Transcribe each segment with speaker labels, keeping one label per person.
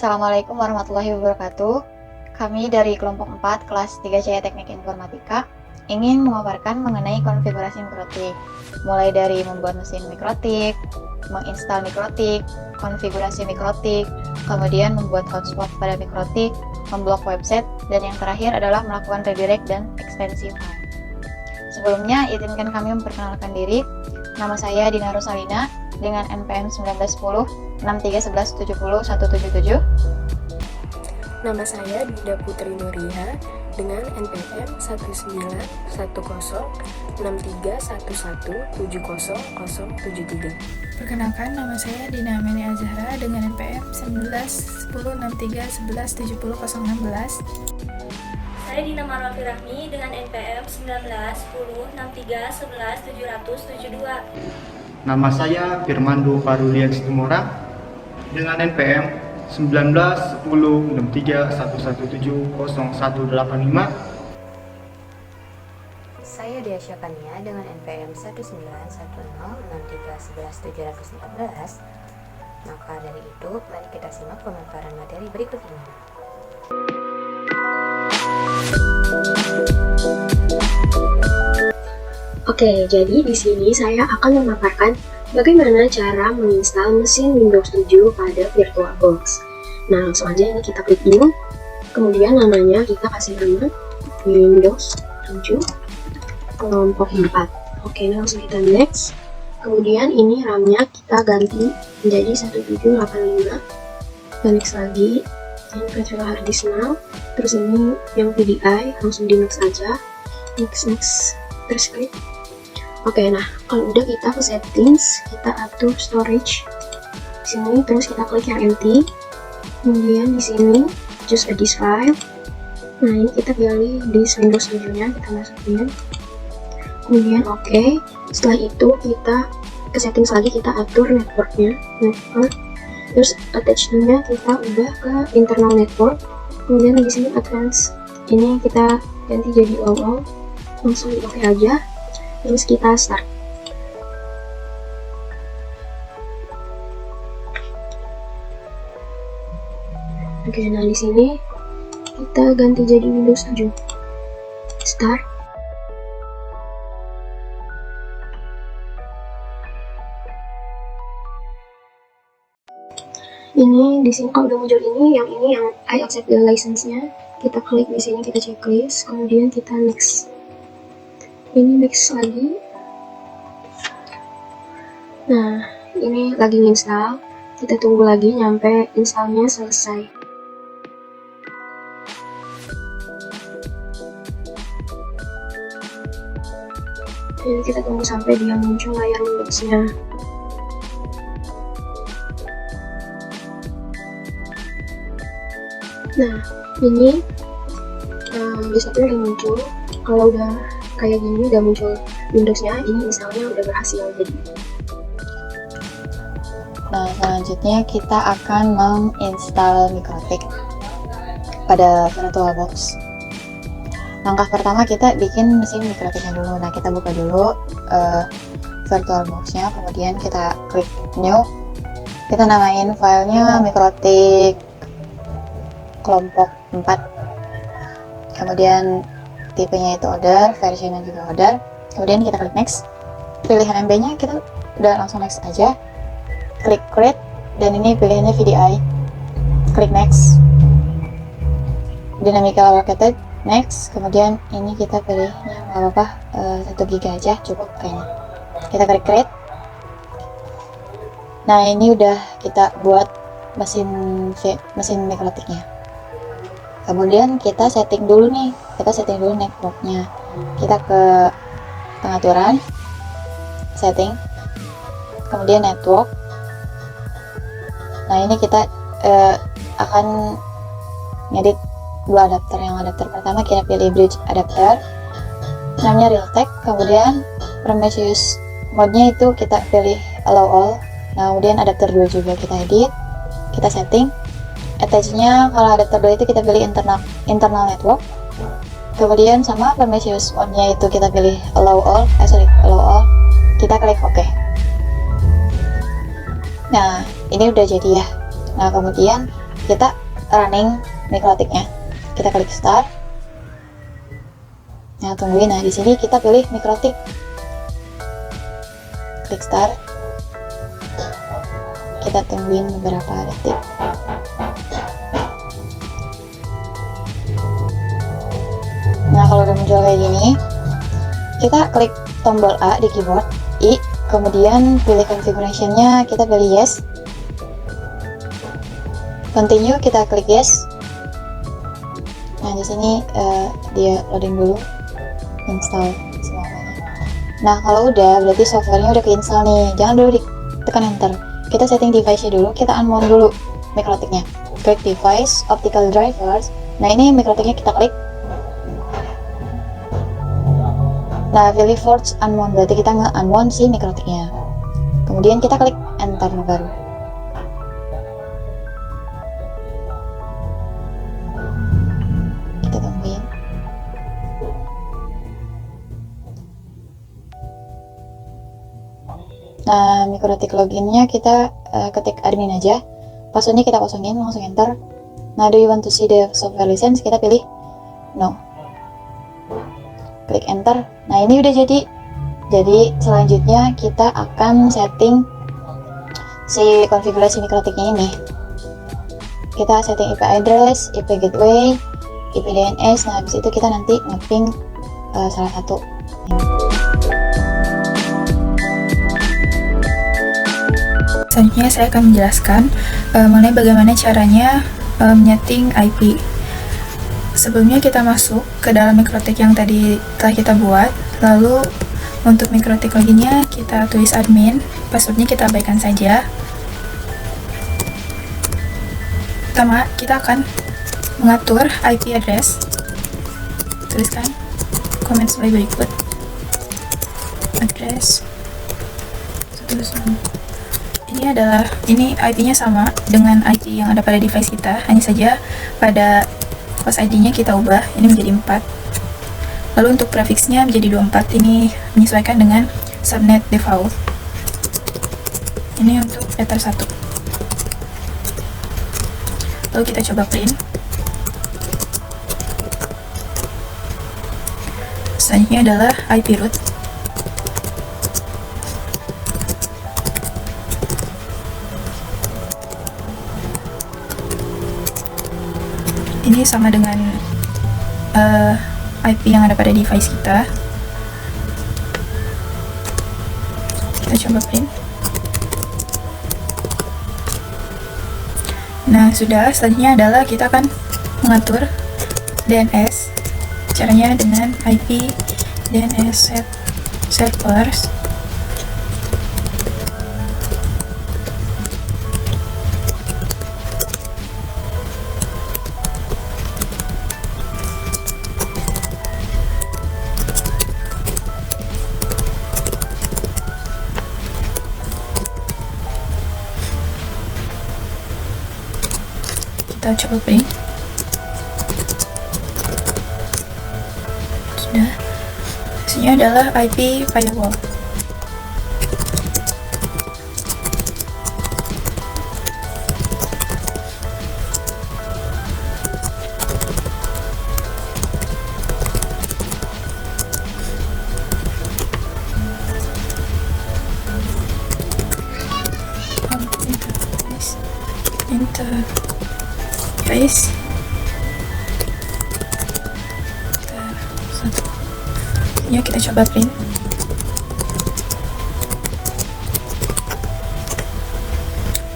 Speaker 1: Assalamualaikum warahmatullahi wabarakatuh. Kami dari kelompok 4 kelas 3C Teknik Informatika ingin memaparkan mengenai konfigurasi mikrotik, mulai dari membuat mesin mikrotik, menginstal mikrotik, konfigurasi mikrotik, kemudian membuat hotspot pada mikrotik, memblok website, dan yang terakhir adalah melakukan redirect dan ekstensi file. Sebelumnya, izinkan kami memperkenalkan diri. Nama saya Dina Rosalina dengan NPM 1910 631170 177.
Speaker 2: Nama saya Dinda Putri Nuriha dengan NPM 196311707073.
Speaker 3: Perkenalkan, nama saya Dina Amelia Azahra dengan NPM 191063117016.
Speaker 4: Saya Dina Marwafi Rahmi dengan NPM 191063111772.
Speaker 5: Nama saya Firmando Farulian Situmorang dengan NPM 19106311700185.
Speaker 6: Saya Diasya Kania dengan NPM 191063111714. Maka dari itu, mari kita simak pemaparan materi berikut ini.
Speaker 7: Oke, jadi di sini saya akan memaparkan bagaimana cara menginstal mesin Windows 7 pada VirtualBox. Nah, langsung aja ini kita klik new, kemudian namanya kita kasih nama Windows 7 kelompok 4. Oke, langsung kita next. Kemudian ini RAM-nya kita ganti menjadi 1785. Dan next lagi, ini virtual hard disk now. Terus ini yang VDI, langsung di next aja. Next, terus klik. Oke, nah kalau udah kita ke settings, kita atur storage di sini, terus kita klik yang empty. Kemudian di sini choose a disk file. Nah ini kita pilih disk Windows 7-nya, kita masukin. Kemudian oke. Setelah itu kita ke settings lagi, kita atur networknya, network. Terus attachment-nya kita ubah ke internal network. Kemudian di sini advance, ini kita ganti jadi all. Langsung oke aja. Terus kita start. Oke, nah di sini kita ganti jadi Windows 7. Start. Ini di sini kalau udah muncul ini yang I accept the license-nya, kita klik di sini, kita checklist, kemudian kita next. Ini next lagi. Nah, ini lagi install. Kita tunggu lagi nyampe installnya selesai. Ini kita tunggu sampai dia muncul layar Windows-nya. Nah, ini bisa udah muncul. Kalau udah kayak gini, udah muncul Windows-nya, ini installnya udah berhasil. Jadi
Speaker 1: Nah, selanjutnya kita akan menginstal mikrotik pada VirtualBox. Langkah pertama kita bikin mesin mikrotiknya dulu. Nah, kita buka dulu VirtualBox-nya, kemudian kita klik new. Kita namain filenya mikrotik kelompok 4. Kemudian tipenya itu order, versinya juga order. Kemudian kita klik next. Pilihan MB-nya kita udah langsung next aja. Klik create, dan ini pilihannya VDI. Klik next. Dynamical allocated, next. Kemudian ini kita pilihnya nggak apa-apa, 1 GB aja cukup kayaknya. Kita klik create. Nah, ini udah kita buat mesin mikrotiknya. Kemudian kita setting dulu nih, networknya. Kita ke pengaturan, setting, kemudian network. Nah, ini kita akan ngedit 2 adapter. Yang adapter pertama kita pilih bridge adapter, namanya Realtek. Kemudian Prometheus mode-nya itu kita pilih allow all. Nah, kemudian adapter 2 juga kita edit, kita setting. Attach-nya kalau adapter 2 itu kita pilih internal network. Kemudian sama Prometheus mode-nya itu kita pilih allow all. Kita klik OK. Nah, ini udah jadi ya. Nah, kemudian kita running mikrotiknya. Kita klik start. Nah, tungguin. Nah, di sini kita pilih mikrotik. Klik start. Kita tungguin beberapa detik. Nah, kalau udah muncul kayak gini, kita klik tombol A di keyboard, I, kemudian pilih configuration-nya, kita pilih yes. Continue, kita klik yes. Nah, di sini dia loading dulu, install semuanya. Nah, kalau udah, berarti softwarenya udah keinstall nih. Jangan dulu ditekan enter. Kita setting device-nya dulu, kita unmount dulu mikrotiknya. Klik device, optical drivers. Nah, ini mikrotiknya kita klik. Nah, pilih force unmount, berarti kita nge-unmount si mikrotiknya. Kemudian kita klik enter baru. Kita tungguin. Nah, mikrotik loginnya kita ketik admin aja. Passwordnya kita kosongin, langsung enter. Nah, do you want to see the software license? Kita pilih no. Klik enter. Nah, ini udah jadi. Jadi selanjutnya kita akan setting si konfigurasi mikrotiknya ini. Kita setting IP address, IP gateway, IP DNS. Nah, habis itu kita nanti mapping salah satu.
Speaker 3: Selanjutnya saya akan menjelaskan mengenai bagaimana caranya menyeting IP. Sebelumnya kita masuk ke dalam mikrotik yang tadi telah kita buat. Lalu untuk mikrotik loginnya kita tulis admin, passwordnya kita abaikan saja. Pertama kita akan mengatur IP address. Tuliskan komen sebagai berikut. Address ini IP-nya sama dengan IP yang ada pada device kita, hanya saja pada host ID-nya kita ubah, ini menjadi 4. Lalu untuk prefixnya menjadi 24, ini menyesuaikan dengan subnet default. Ini untuk ether 1. Lalu kita coba print. Selanjutnya adalah IP root. Ini sama dengan IP yang ada pada device kita. Kita coba print. Nah, sudah. Selanjutnya adalah kita akan mengatur DNS. Caranya dengan IP DNS set servers. Kita coba print. Sudah. Hasilnya adalah IP firewall. Interface. Ya, kita coba print.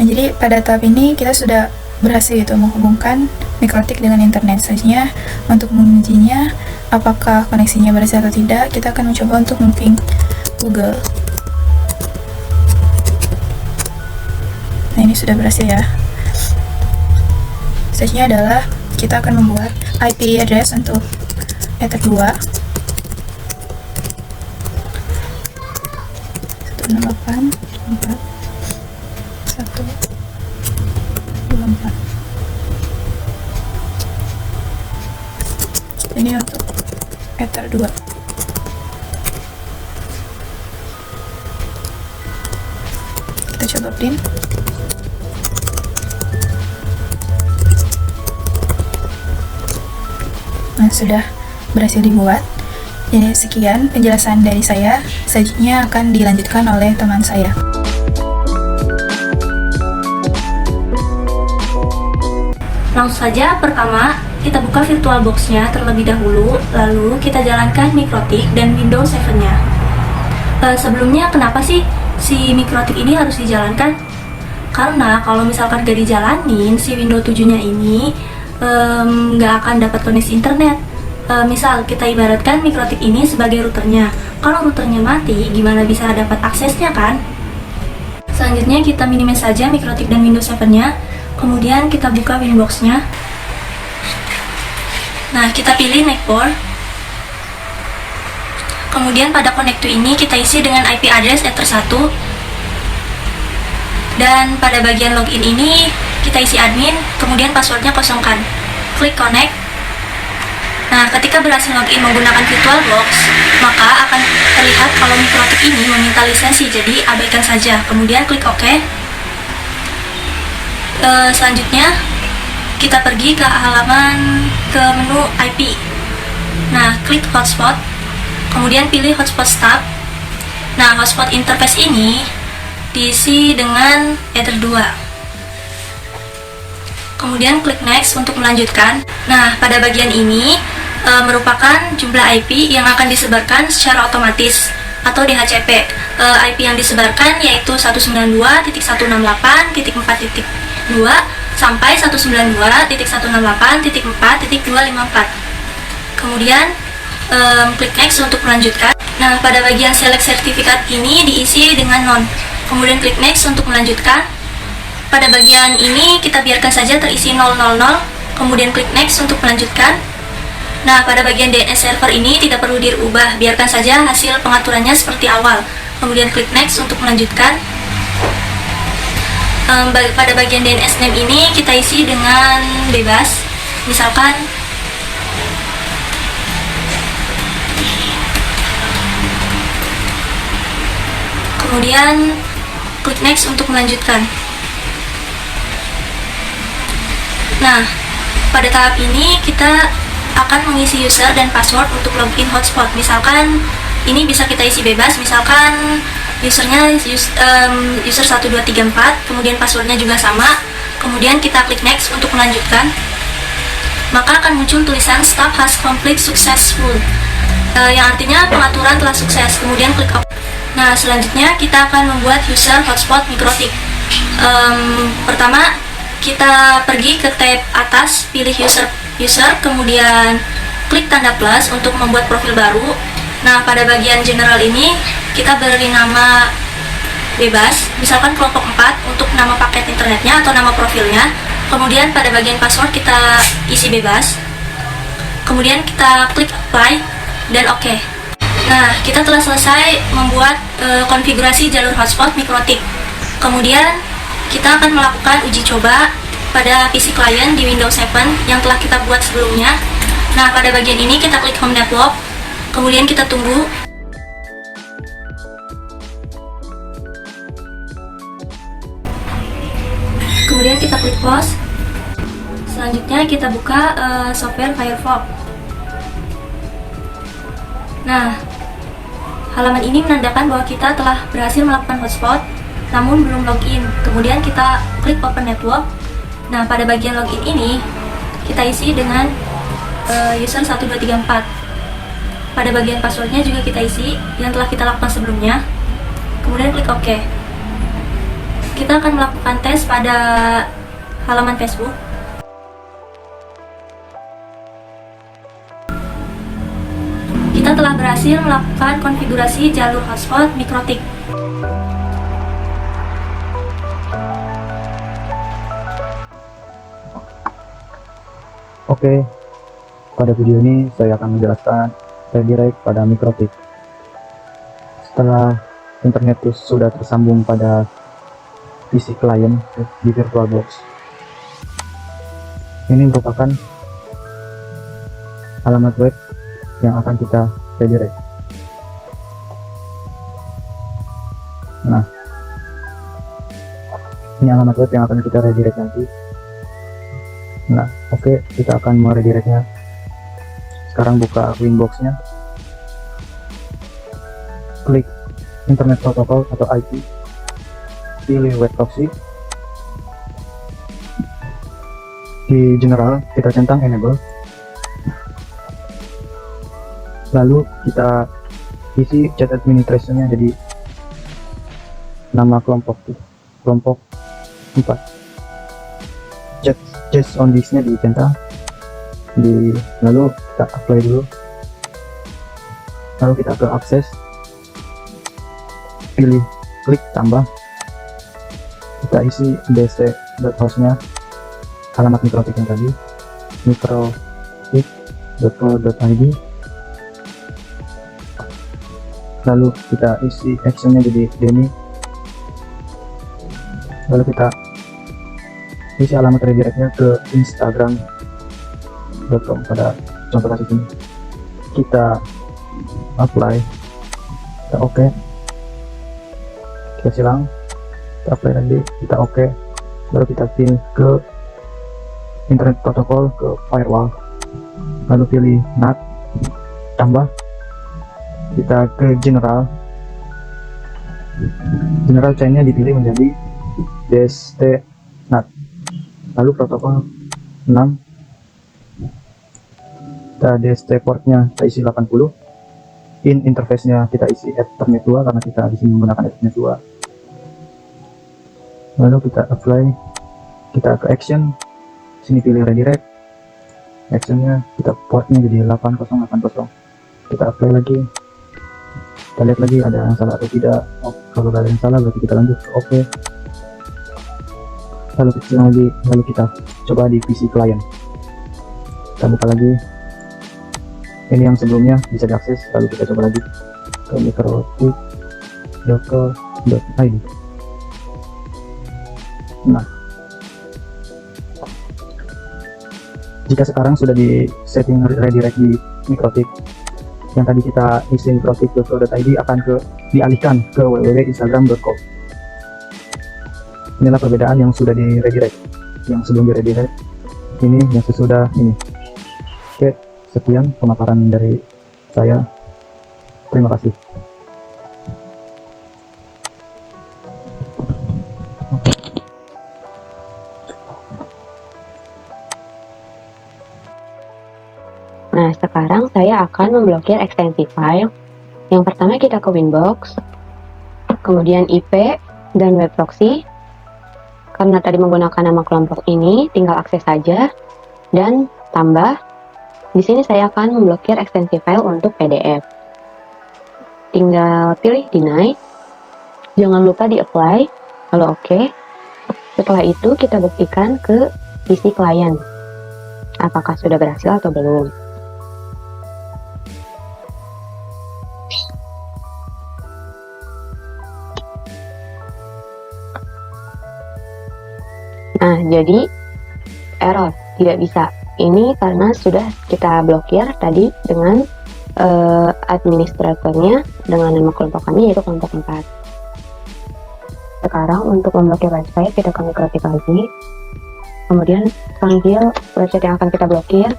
Speaker 3: Nah, jadi pada tahap ini kita sudah berhasil menghubungkan mikrotik dengan internet. Selanjutnya untuk mengujinya apakah koneksinya berhasil atau tidak, kita akan mencoba untuk mapping Google. Nah, ini sudah berhasil ya. Selanjutnya adalah kita akan membuat IP address untuk ether 2 168.124. Ini untuk ether 2. Kita coba print. yang sudah berhasil dibuat. Jadi sekian penjelasan dari saya, selanjutnya akan dilanjutkan oleh teman saya.
Speaker 4: Langsung saja, pertama kita buka VirtualBox-nya terlebih dahulu, lalu kita jalankan Mikrotik dan Windows 7-nya. Sebelumnya, kenapa sih si Mikrotik ini harus dijalankan? Karena kalau misalkan gak dijalanin, si Windows 7-nya ini nggak akan dapat koneksi internet. Misal kita ibaratkan Mikrotik ini sebagai routernya. Kalau routernya mati, gimana bisa dapat aksesnya kan? Selanjutnya kita minimize saja Mikrotik dan Windows 7-nya. Kemudian kita buka Winbox-nya. Nah, kita pilih network. Kemudian pada connect to ini kita isi dengan IP address ether 1. Dan pada bagian login ini kita isi admin, kemudian passwordnya kosongkan. Klik connect. Nah, ketika berhasil login menggunakan VirtualBox, maka akan terlihat kalau Mikrotik ini meminta lisensi, jadi abaikan saja. Kemudian klik OK. Selanjutnya kita pergi ke ke menu IP. Nah, klik hotspot, kemudian pilih hotspot start. Nah, hotspot interface ini diisi dengan ether 2. Kemudian klik next untuk melanjutkan. Nah, pada bagian ini merupakan jumlah IP yang akan disebarkan secara otomatis atau DHCP. IP yang disebarkan yaitu 192.168.4.2 sampai 192.168.4.254. Kemudian klik next untuk melanjutkan. Nah, pada bagian select sertifikat ini diisi dengan non. Kemudian klik next untuk melanjutkan. Pada bagian ini kita biarkan saja terisi 000. Kemudian klik next untuk melanjutkan. Nah, pada bagian DNS server ini tidak perlu dirubah, biarkan saja hasil pengaturannya seperti awal. Kemudian klik next untuk melanjutkan. Pada bagian DNS name ini kita isi dengan bebas, misalkan kemudian klik next untuk melanjutkan. Nah, pada tahap ini kita akan mengisi user dan password untuk login hotspot. Misalkan ini bisa kita isi bebas, misalkan usernya user 1234, kemudian passwordnya juga sama. Kemudian kita klik next untuk melanjutkan. Maka akan muncul tulisan step has complete successful, yang artinya pengaturan telah sukses. Kemudian klik OK. Nah, selanjutnya kita akan membuat user hotspot Mikrotik. Pertama, kita pergi ke tab atas, pilih user, kemudian klik tanda plus untuk membuat profil baru. Nah, pada bagian general ini kita beri nama bebas, misalkan kelompok 4 untuk nama paket internetnya atau nama profilnya. Kemudian pada bagian password kita isi bebas. Kemudian kita klik apply dan OK. Nah, kita telah selesai membuat konfigurasi jalur hotspot Mikrotik. Kemudian kita akan melakukan uji coba pada PC client di Windows 7 yang telah kita buat sebelumnya. Nah, pada bagian ini kita klik home network. Kemudian kita tunggu. Kemudian kita klik close. Selanjutnya kita buka software Firefox. Nah, halaman ini menandakan bahwa kita telah berhasil melakukan hotspot namun belum login. Kemudian kita klik open network. Nah, pada bagian login ini kita isi dengan user 1234. Pada bagian passwordnya juga kita isi yang telah kita lakukan sebelumnya. Kemudian klik OK. Kita akan melakukan tes pada halaman Facebook. Kita telah berhasil melakukan konfigurasi jalur hotspot Mikrotik.
Speaker 8: Oke, pada video ini saya akan menjelaskan redirect pada Mikrotik. Setelah internet sudah tersambung pada PC client di VirtualBox, ini merupakan alamat web yang akan kita redirect. Nah, ini alamat web yang akan kita redirect nanti. Nah, oke, kita akan meredirectnya sekarang buka Winbox-nya, klik Internet Protocol atau IP, pilih web proxy, di general kita centang enable, lalu kita isi chat administration-nya jadi nama kelompok 4, chat on disk-nya dicentang, lalu kita apply dulu, lalu kita ke akses, pilih klik tambah, kita isi dst.host-nya, alamat mikrotik yang tadi, mikrotik.co.id, lalu kita isi actionnya jadi demi, lalu kita isi alamat redirectnya ke instagram.com pada contoh kasus ini, kita apply, kita oke, kita silang, kita apply lagi, kita oke, lalu kita pin ke internet protokol, ke firewall, lalu pilih NAT, tambah, kita ke general chainnya dipilih menjadi DST NAT, lalu protokol 6, kita DST portnya kita isi 80, interface-nya kita isi Ethernet 2 karena kita di sini menggunakan Ethernet 2, lalu kita apply, kita ke action, sini pilih redirect, actionnya kita portnya jadi 8080, kita apply lagi, kita lihat lagi ada yang salah atau tidak. Kalau ada yang salah berarti kita lanjut ke OK, lalu kita lagi, lalu kita coba di PC client, kita buka lagi, ini yang sebelumnya bisa diakses, lalu kita coba lagi ke mikrotik.co.id. Nah, jika sekarang sudah di setting redirect di mikrotik, yang tadi kita isi mikrotik.co.id akan dialihkan ke www.instagram.com. Inilah perbedaan yang sudah di redirect, yang sebelum di redirect, ini yang sesudah ini. Oke, sekian pemaparan dari saya. Terima kasih.
Speaker 7: Nah, sekarang saya akan memblokir ekstensi file. Yang pertama kita ke Winbox, kemudian IP dan web proxy. Karena tadi menggunakan nama kelompok ini, tinggal akses saja dan tambah. Di sini saya akan memblokir ekstensi file untuk PDF. Tinggal pilih deny. Jangan lupa di apply, lalu OK. Setelah itu kita buktikan ke PC client. Apakah sudah berhasil atau belum. Nah, jadi error, tidak bisa. Ini karena sudah kita blokir tadi dengan administratornya dengan nama kelompok kami yaitu kelompok 4. Sekarang untuk memblokir website kita klik lagi, kemudian panggil website yang akan kita blokir.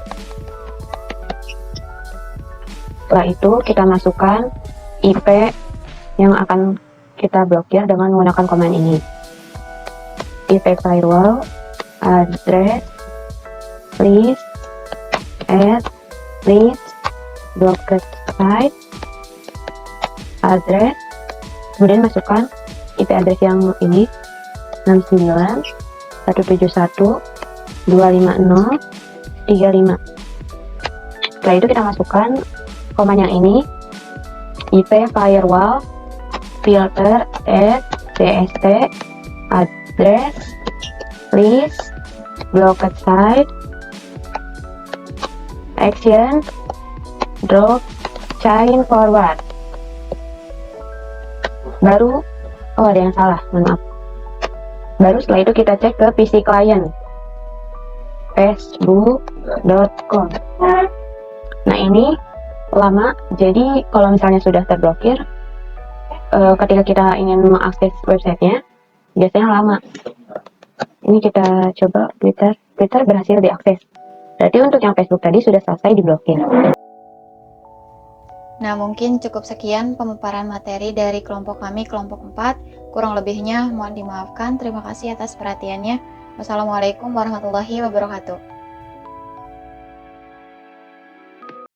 Speaker 7: Setelah itu kita masukkan IP yang akan kita blokir dengan menggunakan command ini. IP firewall address please add please blocked site address, kemudian masukkan IP address yang ini 69.171.250.35. Setelah itu kita masukkan command yang ini, IP firewall filter add dst address please blocked site action drop chain forward. Baru ada yang salah, mohon maaf. Baru setelah itu kita cek ke PC client facebook.com. Nah, ini lama, jadi kalau misalnya sudah terblokir, ketika kita ingin mengakses websitenya biasanya lama. Ini kita coba Twitter berhasil diakses. Berarti untuk yang Facebook tadi sudah selesai diblokir.
Speaker 1: Nah, mungkin cukup sekian pemaparan materi dari kelompok kami, kelompok 4. Kurang lebihnya mohon dimaafkan. Terima kasih atas perhatiannya. Wassalamualaikum warahmatullahi wabarakatuh.